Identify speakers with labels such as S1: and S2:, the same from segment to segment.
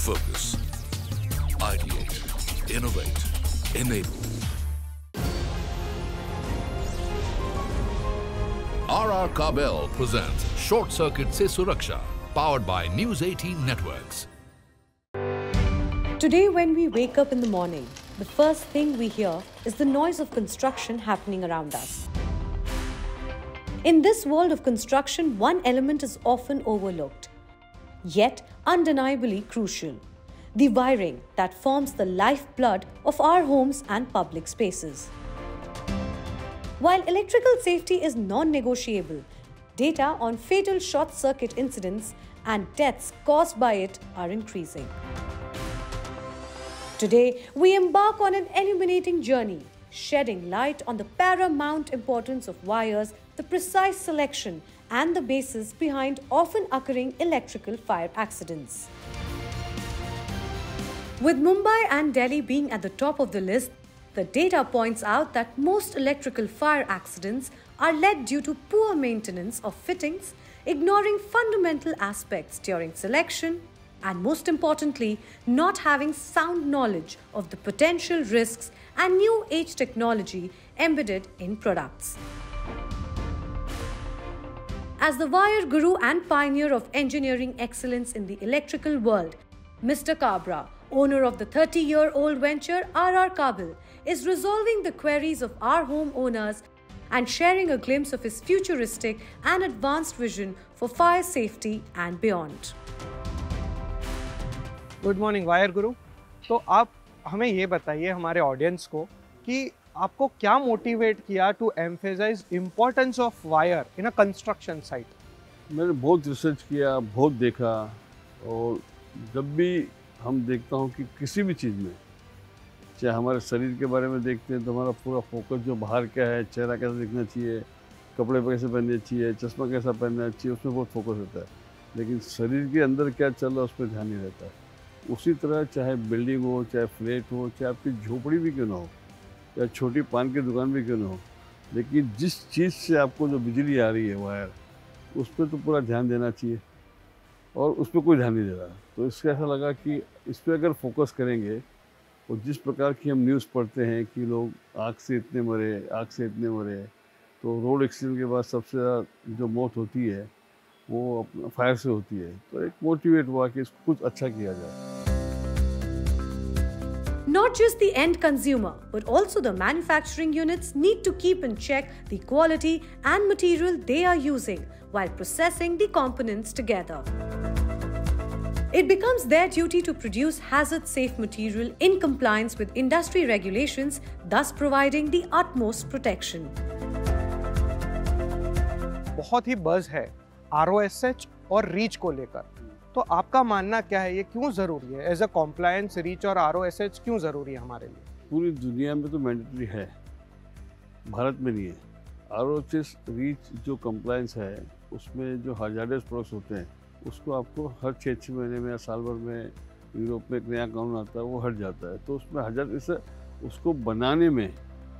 S1: Focus. Ideate. Innovate. Enable. RR Kabel presents Short Circuit Se Suraksha, powered by News 18 Networks.
S2: Today, when we wake up in the morning, the first thing we hear is the noise of construction happening around us. In this world of construction, one element is often overlooked, yet undeniably crucial: the wiring that forms the lifeblood of our homes and public spaces. While electrical safety is non-negotiable, data on fatal short circuit incidents and deaths caused by it are increasing. Today, we embark on an illuminating journey, shedding light on the paramount importance of wires, the precise selection, and the basis behind often occurring electrical fire accidents. With Mumbai and Delhi being at the top of the list, the data points out that most electrical fire accidents are led due to poor maintenance of fittings, ignoring fundamental aspects during selection, and most importantly, not having sound knowledge of the potential risks and new age technology embedded in products. As the wire guru and pioneer of engineering excellence in the electrical world, Mr. Kabra, owner of the 30-year-old venture RR Kabel, is resolving the queries of our homeowners and sharing a glimpse of his futuristic and advanced vision for fire safety and beyond.
S3: Good morning wire गुरु। तो आप हमें ये बताइए, हमारे audience को, कि आपको क्या मोटिवेट किया to emphasise importance of wire in a construction site?
S4: मैंने बहुत रिसर्च किया, बहुत देखा, और जब भी हम देखता हूँ कि किसी भी चीज़ में, चाहे हमारे शरीर के बारे में देखते हैं तो हमारा पूरा फोकस जो बाहर क्या है, चेहरा कैसा दिखना चाहिए, कपड़े कैसे पहनने चाहिए, चश्मा कैसा पहनना चाहिए, उसमें बहुत फोकस होता है। लेकिन शरीर के अंदर क्या चल रहा है उस पर ध्यान नहीं रहता है। उसी तरह चाहे बिल्डिंग हो, चाहे फ्लैट हो, चाहे आपकी झोपड़ी भी क्यों ना हो, या छोटी पान की दुकान भी क्यों ना हो, लेकिन जिस चीज़ से आपको जो बिजली आ रही है वायर, उस पर तो पूरा ध्यान देना चाहिए, और उस पर कोई ध्यान नहीं दे रहा। तो इससे ऐसा लगा कि इस पर अगर फोकस करेंगे, और जिस प्रकार की हम न्यूज़ पढ़ते हैं कि लोग आग से इतने मरे, आग से इतने मरे, तो रोड एक्सीडेंट के बाद सबसे ज़्यादा जो मौत होती है वो फायर से होती है। तो एक मोटिवेट हुआ कि इसको कुछ अच्छा किया जाए।
S2: Not just the end consumer, but also the manufacturing units need to keep in check the quality and material they are using while processing the components together. It becomes their duty to produce hazard-safe material in compliance with industry regulations, thus providing the utmost protection.
S3: बहुत ही buzz है ROSH और reach को लेकर, तो आपका मानना क्या है, ये क्यों ज़रूरी है? एज अ कॉम्प्लायंस रीच और ROSH क्यों ज़रूरी है हमारे लिए?
S4: पूरी दुनिया में तो मैंडेटरी है, भारत में नहीं है। ROSH रीच जो कंप्लायंस है, उसमें जो हजार्डस प्रोडक्ट्स होते हैं उसको आपको हर 6 महीने में या साल भर में यूरोप में एक नया कानून आता है, वो हट जाता है। तो उसमें इससे उसको बनाने में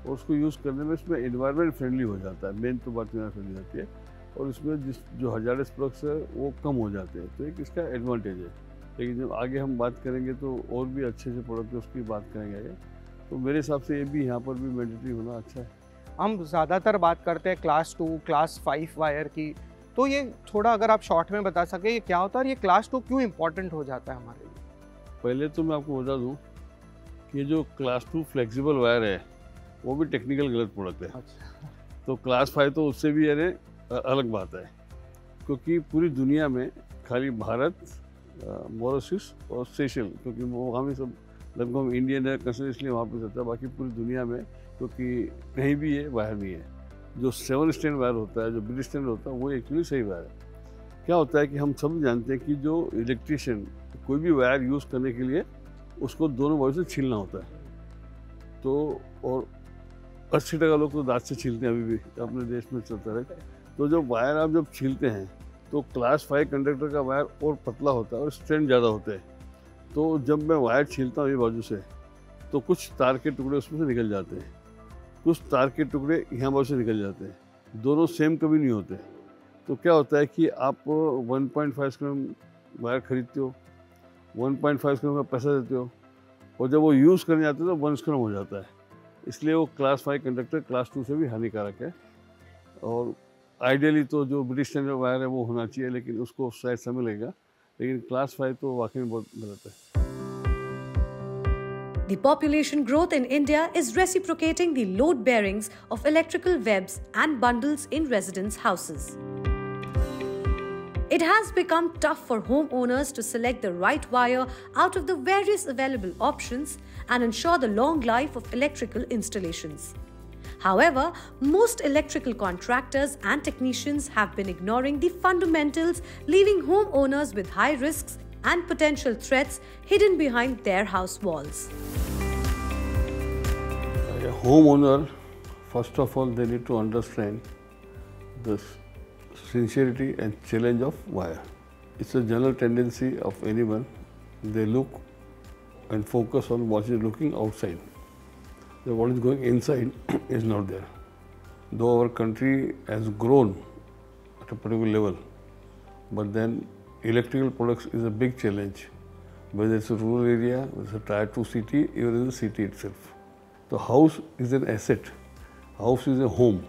S4: और उसको यूज़ करने में इसमें एनवायरनमेंट फ्रेंडली हो जाता है। मेन तो बात एनवायरनमेंट फ्रेंडली होती है, और इसमें जो हजार्डस प्रोडक्ट्स है वो कम हो जाते हैं। तो एक इसका एडवांटेज है। लेकिन जब आगे हम बात करेंगे तो और भी अच्छे से प्रोडक्ट उसकी बात करेंगे आगे। तो मेरे हिसाब से ये भी यहाँ पर भी मैंडेटरी होना अच्छा है।
S3: हम ज़्यादातर बात करते हैं क्लास 2, क्लास 5 वायर की, तो ये थोड़ा अगर आप शॉर्ट में बता सकें ये क्या होता है और ये क्लास 2 क्यों इम्पोर्टेंट हो जाता है हमारे लिए?
S4: पहले तो मैं आपको बता दूँ कि ये जो क्लास 2 फ्लेक्सिबल वायर है वो भी टेक्निकल गलत प्रोडक्ट है।
S3: अच्छा। तो
S4: क्लास 5 तो उससे भी यानी अलग बात है, क्योंकि पूरी दुनिया में खाली भारत, मॉरिशस और सेशल, क्योंकि वहाँ भी सब लगभग इंडियन है कंसर्न, इसलिए वहाँ पे चलता है। बाकी पूरी दुनिया में क्योंकि कहीं भी ये वायर नहीं है। जो 7 स्टैंड वायर होता है, जो ब्रिटिश स्टैंड होता है, वो एक्चुअली सही वायर है। क्या होता है कि हम सब जानते हैं कि जो इलेक्ट्रिशियन कोई भी वायर यूज़ करने के लिए उसको दोनों वायर से छीलना होता है। तो और 80% लोग तो दांत से छीलते हैं, अभी भी अपने देश में चलता है। तो जो वायर आप जब छीलते हैं तो क्लास 5 कंडक्टर का वायर और पतला होता है और स्ट्रेंथ ज़्यादा होता है। तो जब मैं वायर छीलता हूँ ये बाजू से, तो कुछ तार के टुकड़े उसमें से निकल जाते हैं, कुछ तार के टुकड़े यहाँ बाजू से निकल जाते हैं, दोनों सेम कभी नहीं होते। तो क्या होता है कि आप 1.5 ग्राम वायर खरीदते हो 1.5 स्क्रम का पैसा देते हो और जब वो यूज़ करने जाते हो तो 1 स्क्रम हो जाता है। इसलिए वो क्लास 5 कंडक्टर क्लास 2 से भी हानिकारक है। और आइडियली तो जो ब्रिटिश स्टैंडर्ड वायर है वो होना चाहिए, लेकिन उसको शायद समय लगेगा, लेकिन क्लास 5 तो वाकई में बहुत गलत है।
S2: The population growth in India is reciprocating the load bearings of electrical webs and bundles in residents' houses. It has become tough for homeowners to select the right wire out of the various available options and ensure the long life of electrical installations. However, most electrical contractors and technicians have been ignoring the fundamentals, leaving homeowners with high risks and potential threats hidden behind their house walls.
S4: A homeowner, first of all, they need to understand the sincerity and challenge of wire. It's a general tendency of anyone. They look and focus on what is looking outside. So what is going inside is not there. Though our country has grown at a particular level, but then electrical products is a big challenge, whether it's a rural area, whether it's a tier 2 city, even in the city itself. The house is an asset. House is a home.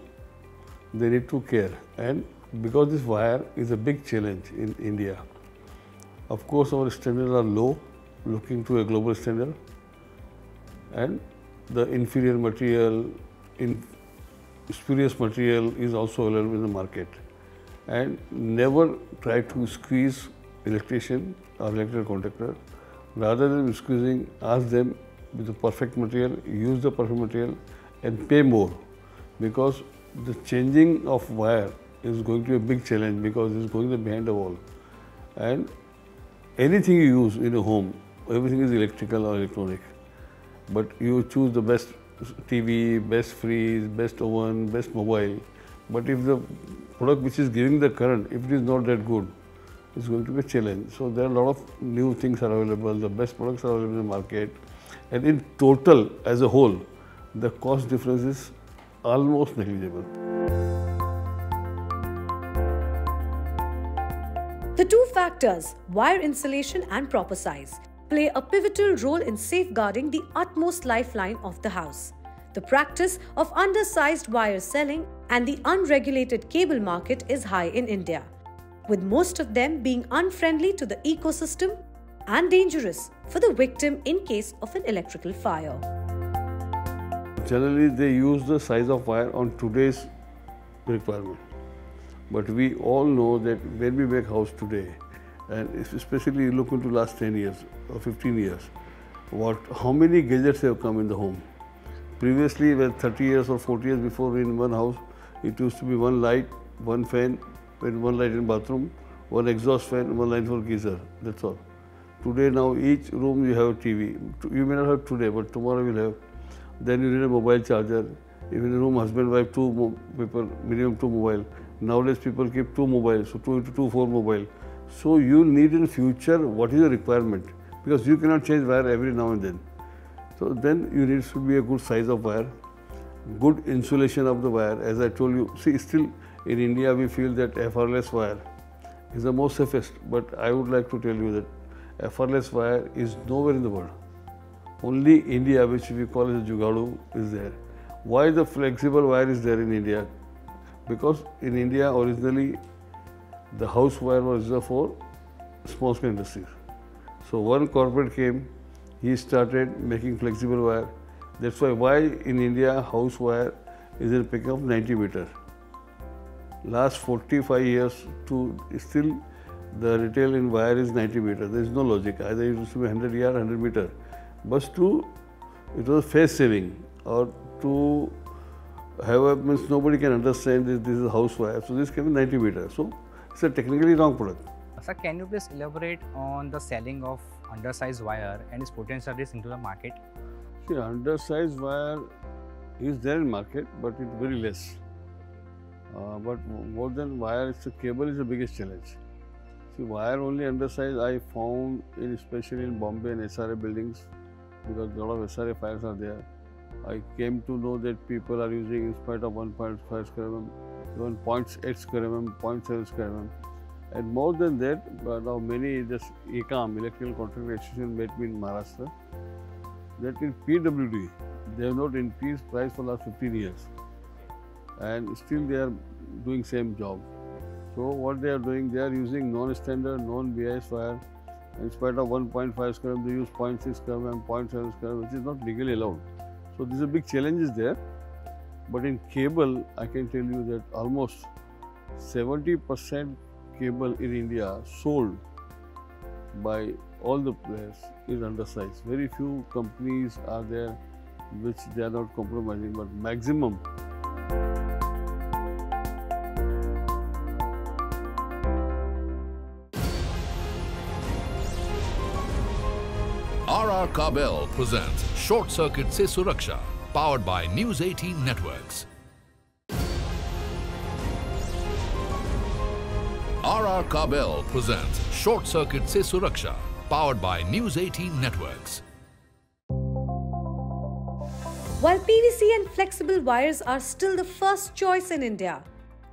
S4: They need to care. And because this wire is a big challenge in India, of course our standards are low, looking to a global standard, and the inferior material, spurious material is also available in the market. And never try to squeeze electrician or electrical contractor. Rather than squeezing, ask them with the perfect material, use the perfect material and pay more, because the changing of wire is going to be a big challenge, because it's going behind the wall. And anything you use in a home, everything is electrical or electronic, but you choose the best TV, best fridge, best oven, best mobile. But if the product which is giving the current, if it is not that good, it's going to be a challenge. So there are a lot of new things are available, the best products are available in the market, and in total, as a whole, the cost difference is almost negligible.
S2: The two factors, wire insulation and proper size, play a pivotal role in safeguarding the utmost lifeline of the house. The practice of undersized wire selling and the unregulated cable market is high in India, with most of them being unfriendly to the ecosystem and dangerous for the victim in case of an electrical fire.
S4: Generally, they use the size of wire on today's requirement. But we all know that when we make house today, and especially look into last 10 years or 15 years, how many gadgets have come in the home. Previously, when 30 years or 40 years before, in one house, it used to be one light, one fan, and one light in bathroom, one exhaust fan, one line for geyser, that's all. Today now, each room you have a TV. You may not have today, but tomorrow you'll have. Then you need a mobile charger. If in a room, husband, wife, two people, minimum 2 mobile. Nowadays people keep 2 mobiles, so 2 into 2, 4 mobile. So you need in future what is the requirement, because you cannot change wire every now and then. So then you need to be a good size of wire, good insulation of the wire. As I told you, see, still in India we feel that FR-less wire is the most safest, but I would like to tell you that FR-less wire is nowhere in the world. Only India, which we call as Jugadu, is there. Why the flexible wire is there in India? Because in India originally the house wire was reserved for small scale industries. So one corporate came, he started making flexible wire. That's why in India house wire is in picking up 90 meter. Last 45 years to still the retail in wire is 90 meter. There is no logic. Either it used to be 100 yard, 100 meter. But it was face saving, or to have means nobody can understand this is a house wire. So this came in 90 meter. So it's a technically wrong product.
S5: Sir, can you please elaborate on the selling of undersized wire and its potential risk into the market?
S4: See, undersized wire is there in market, but it's very less. But more than wire, it's a cable is the biggest challenge. See, wire only undersized I found especially in Bombay and SRA buildings, because a lot of SRA fires are there. I came to know that people are using in spite of 1.5 square mm, even 0.8 square mm, 0.7 square mm. And more than that, now many just ECAM, Electrical Contractor Association, met me in Maharashtra, that in PWD, they have not increased price for last 15 years. And still they are doing same job. So what they are doing, they are using non-standard, non-BIS wire. In spite of 1.5 scrum, they use 0.6 scrum and 0.7 scrum, which is not legally allowed. So this is a big challenge is there. But in cable, I can tell you that almost 70% cable in India sold by all the players is undersized. Very few companies are there which they are not compromising, but maximum.
S1: RR Kabel presents Short Circuit Se Suraksha, powered by News 18 Networks. RR Kabel presents Short Circuit Se Suraksha, powered by News 18 Networks.
S2: While PVC and flexible wires are still the first choice in India,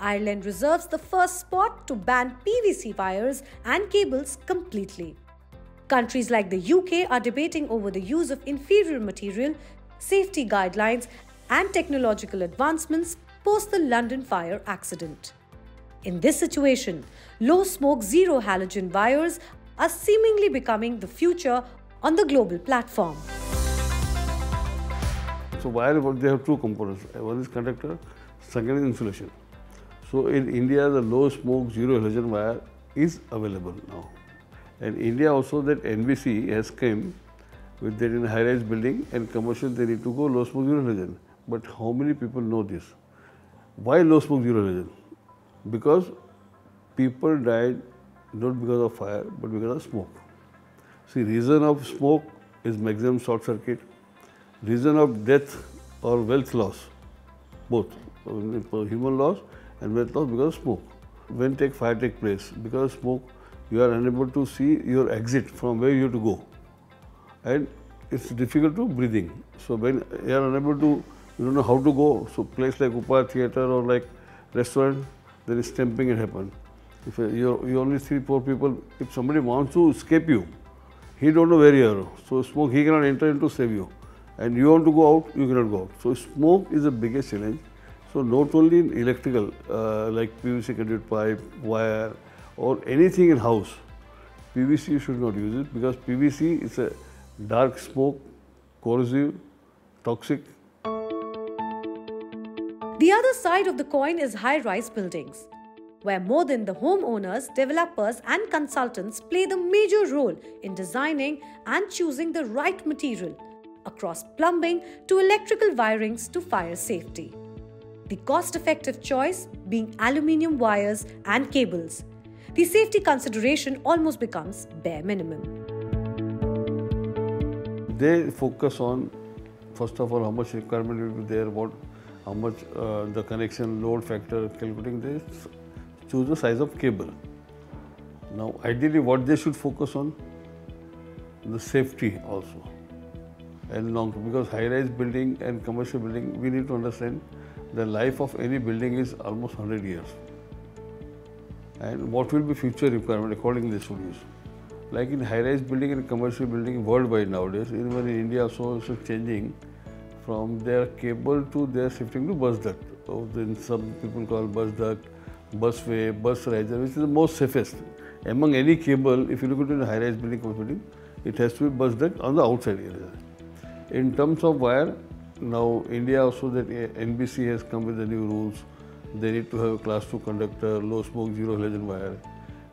S2: Ireland reserves the first spot to ban PVC wires and cables completely. Countries like the UK are debating over the use of inferior material, safety guidelines, and technological advancements post the London fire accident. In this situation, low-smoke zero halogen wires are seemingly becoming the future on the global platform.
S4: So wire, they have two components. One is conductor, second is insulation. So in India, the low-smoke zero halogen wire is available now. And India also, that NBC has come with that in high-rise building and commercial they need to go low smoke zero halogen. But how many people know this? Why low smoke zero halogen? Because people died not because of fire but because of smoke. See, reason of smoke is maximum short circuit. Reason of death or wealth loss, both human loss and wealth loss because of smoke. When fire take place, because of smoke, you are unable to see your exit from where you have to go, and it's difficult to breathing. So when you are unable to, you don't know how to go. So place like Upar theatre or like restaurant, there is stamping and happen. If you only 3-4 people, if somebody wants to escape you, he don't know where you are. So smoke, he cannot enter in to save you, and you want to go out, you cannot go out. So smoke is the biggest challenge. So not only in electrical, like PVC conduit pipe, wire, or anything in house, PVC you should not use it, because PVC is a dark smoke, corrosive, toxic.
S2: The other side of the coin is high-rise buildings, where more than the homeowners, developers and consultants play the major role in designing and choosing the right material, across plumbing to electrical wirings to fire safety. The cost-effective choice being aluminium wires and cables. The safety consideration almost becomes bare minimum.
S4: They focus on, first of all, how much requirement will be there, how much the connection load factor calculating. They choose the size of cable. Now, ideally, what they should focus on, the safety also, and long, because high-rise building and commercial building, we need to understand the life of any building is almost 100 years. And what will be future requirement accordingly they should use. Like in high-rise building and commercial building worldwide nowadays, even in India also changing from their cable to their shifting to bus duct. So then some people call bus duct, busway, bus riser, which is the most safest. Among any cable, if you look at it in a high-rise building, commercial building, it has to be bus duct on the outside area. In terms of wire, now India also, that NBC has come with the new rules. They need to have a class 2 conductor, low smoke, zero halogen wire,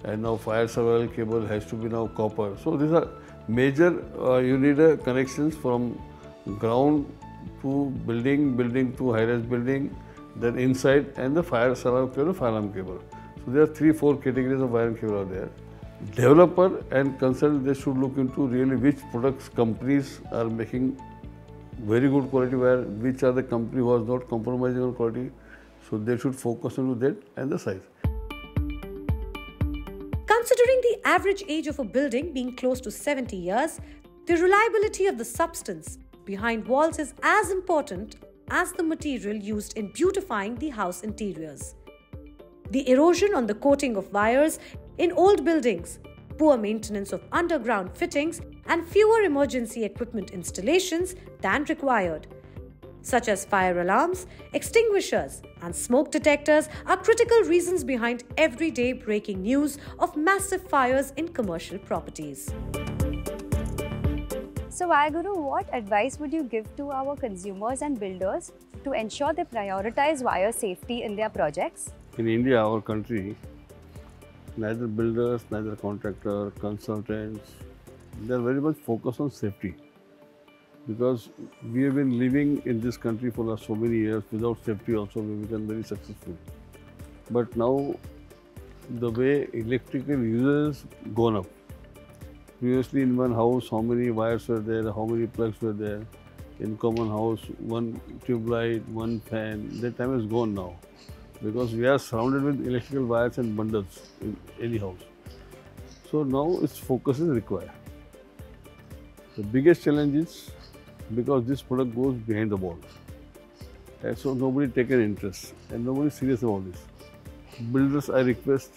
S4: and now fire survival cable has to be now copper. So these are major, you need a connections from ground to building, building to high-rise building, then inside, and the fire survival cable, fire alarm cable. So there are 3-4 categories of wire and cable out there. Developer and consultant, they should look into really which products companies are making very good quality wire, which are the company who is not compromising on quality. So they should focus on that and the size.
S2: Considering the average age of a building being close to 70 years, the reliability of the substance behind walls is as important as the material used in beautifying the house interiors. The erosion on the coating of wires in old buildings, poor maintenance of underground fittings, and fewer emergency equipment installations than required, such as fire alarms, extinguishers, and smoke detectors, are critical reasons behind everyday breaking news of massive fires in commercial properties.
S6: So, Vayaguru, what advice would you give to our consumers and builders to ensure they prioritize wire safety in their projects?
S4: In India, our country, neither builders, neither contractor, consultants, they are very much focused on safety. Because we have been living in this country for so many years without safety also, we become very successful. But now, the way electrical users gone up. Previously in one house, how many wires were there, how many plugs were there. In common house, one tube light, one fan, that time is gone now. Because we are surrounded with electrical wires and bundles in any house. So now its focus is required. The biggest challenge is because this product goes behind the wall. And so nobody take an interest and nobody is serious about this. Builders, I request,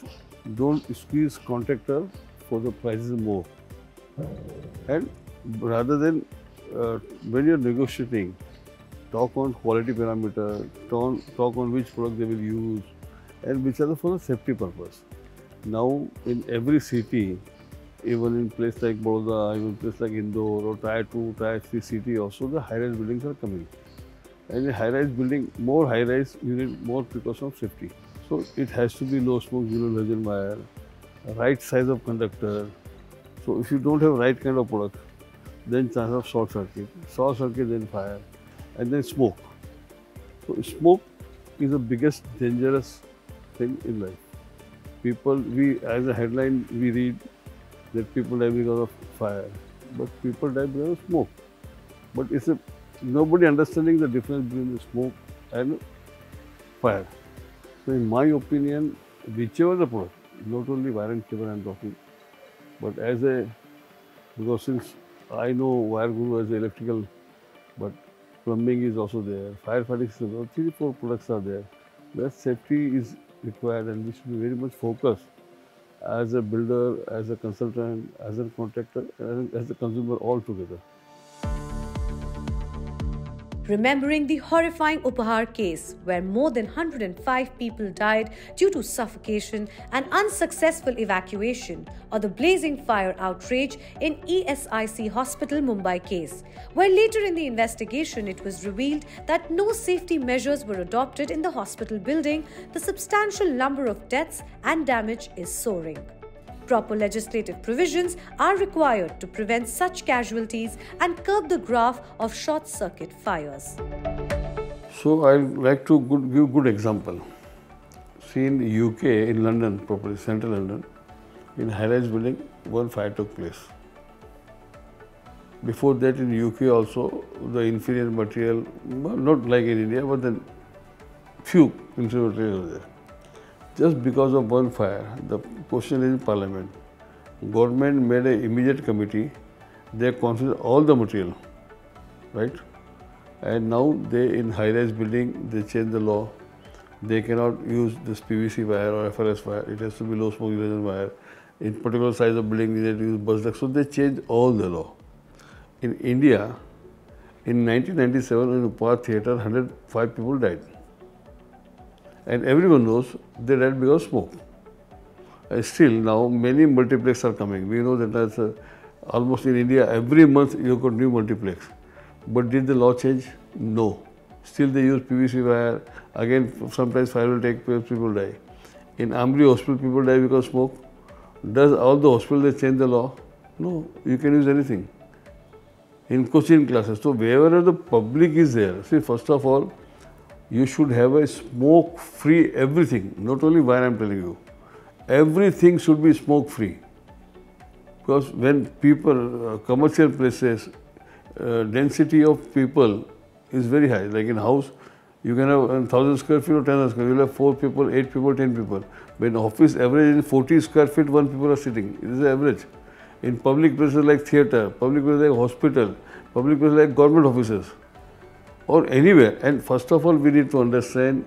S4: don't squeeze contractor for the prices more. And rather than when you are negotiating, talk on quality parameter, talk on which product they will use and which are for the safety purpose. Now in every city, even in place like Baroda, even place like Indore or Tier 2, Tier 3 city also, the high-rise buildings are coming. And in high-rise building, more high-rise, you need more precaution of safety. So it has to be low smoke, zero erosion wire, right size of conductor. So if you don't have right kind of product, then chance of short circuit, then fire, and then smoke. So smoke is the biggest dangerous thing in life. People, as a headline, we read that people die because of fire, but people die because of smoke. But it's nobody understanding the difference between the smoke and fire. So in my opinion, whichever the product, not only wire and cable I am talking, but because since I know wire guru as electrical, but plumbing is also there, firefighting system, 3-4 products are there. That safety is required and we should be very much focused as a builder, as a consultant, as a contractor, and as a consumer all together.
S2: Remembering the horrifying Upahar case where more than 105 people died due to suffocation and unsuccessful evacuation, or the blazing fire outrage in ESIC Hospital Mumbai case, where later in the investigation it was revealed that no safety measures were adopted in the hospital building, the substantial number of deaths and damage is soaring. Proper legislative provisions are required to prevent such casualties and curb the graph of short-circuit fires.
S4: So I would like to give a good example. See in the UK, in London, properly central London, in high-rise building, one fire took place. Before that in UK also, the inferior material, not like in India, but then few inferior materials were there. Just because of one fire, the question is in Parliament. Government made an immediate committee. They considered all the material, right? And now they in high-rise building they change the law. They cannot use this PVC wire or FRS wire. It has to be low smoke erosion wire. In particular size of building, they use bus duct. So they changed all the law. In India, in 1997 in Upahar theatre, 105 people died. And everyone knows they died because of smoke. Still now many multiplex are coming. We know that that's almost in India every month you got new multiplex. But did the law change? No. Still they use PVC wire. Again sometimes fire will take place, people die. In Amri hospital people die because of smoke. Does all the hospital they change the law? No. You can use anything. In coaching classes. So wherever the public is there, see first of all, you should have a smoke-free everything, not only wire I am telling you. Everything should be smoke-free. Because when people, commercial places, density of people is very high. Like in house, you can have 1,000 square feet or 10,000 square feet. You will have 4 people, 8 people, 10 people. When office average is 40 square feet, 1 people are sitting. It is the average. In public places like theatre, public places like hospital, public places like government offices, or anywhere. And first of all, we need to understand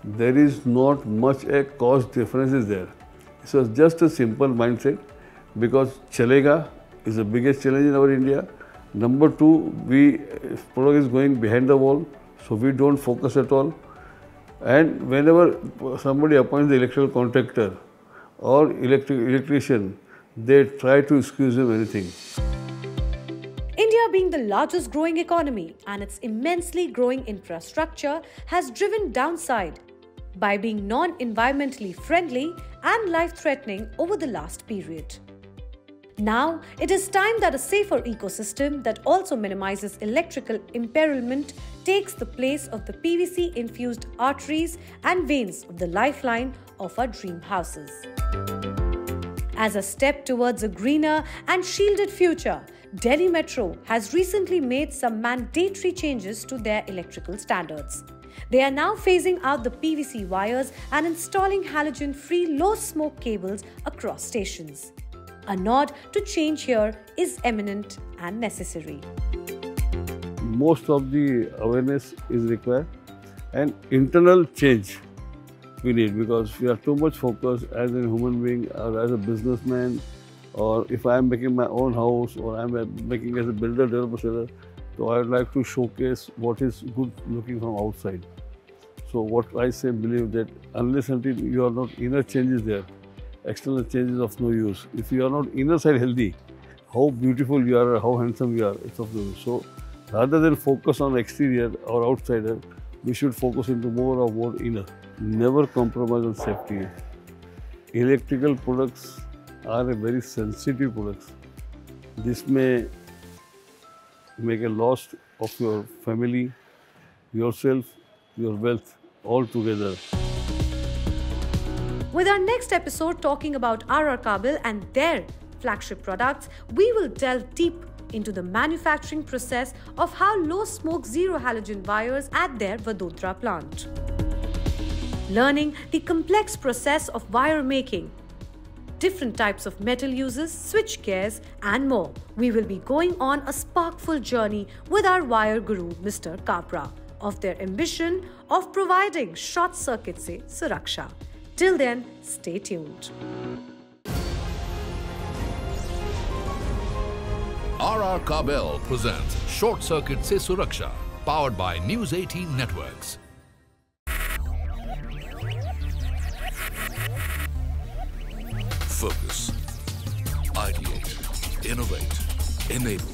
S4: there is not much a cost difference is there. So it's just a simple mindset, because chalega is the biggest challenge in our India. Number two, product is going behind the wall, so we don't focus at all. And whenever somebody appoints the electrical contractor or electrician, they try to excuse him anything.
S2: India, being the largest growing economy and its immensely growing infrastructure, has driven downside by being non-environmentally friendly and life-threatening over the last period. Now, it is time that a safer ecosystem that also minimizes electrical imperilment takes the place of the PVC-infused arteries and veins of the lifeline of our dream houses. As a step towards a greener and shielded future, Delhi Metro has recently made some mandatory changes to their electrical standards. They are now phasing out the PVC wires and installing halogen-free low-smoke cables across stations. A nod to change here is eminent and necessary.
S4: Most of the awareness is required, and internal change we need, because we are too much focused as a human being or as a businessman, or if I am making my own house or I am making as a builder, developer, seller, so I would like to showcase what is good looking from outside. So what I say, believe that unless until you are not inner changes there, external changes of no use. If you are not inner side healthy, how beautiful you are, how handsome you are, it's of no use. So rather than focus on exterior or outsider, we should focus into more of what inner. Never compromise on safety. Electrical products are a very sensitive products. This may make a loss of your family, yourself, your wealth all together.
S2: With our next episode talking about RR Kabel and their flagship products, we will delve deep into the manufacturing process of how low-smoke zero halogen wires at their Vadodara plant. Learning the complex process of wire making, different types of metal uses, switch gears and more. We will be going on a sparkful journey with our wire guru Mr. Kapra of their ambition of providing short circuit se suraksha. Till then, stay tuned.
S1: RR Kabel presents Short Circuit Se Suraksha, powered by News 18 Networks. Focus, ideate, innovate, enable.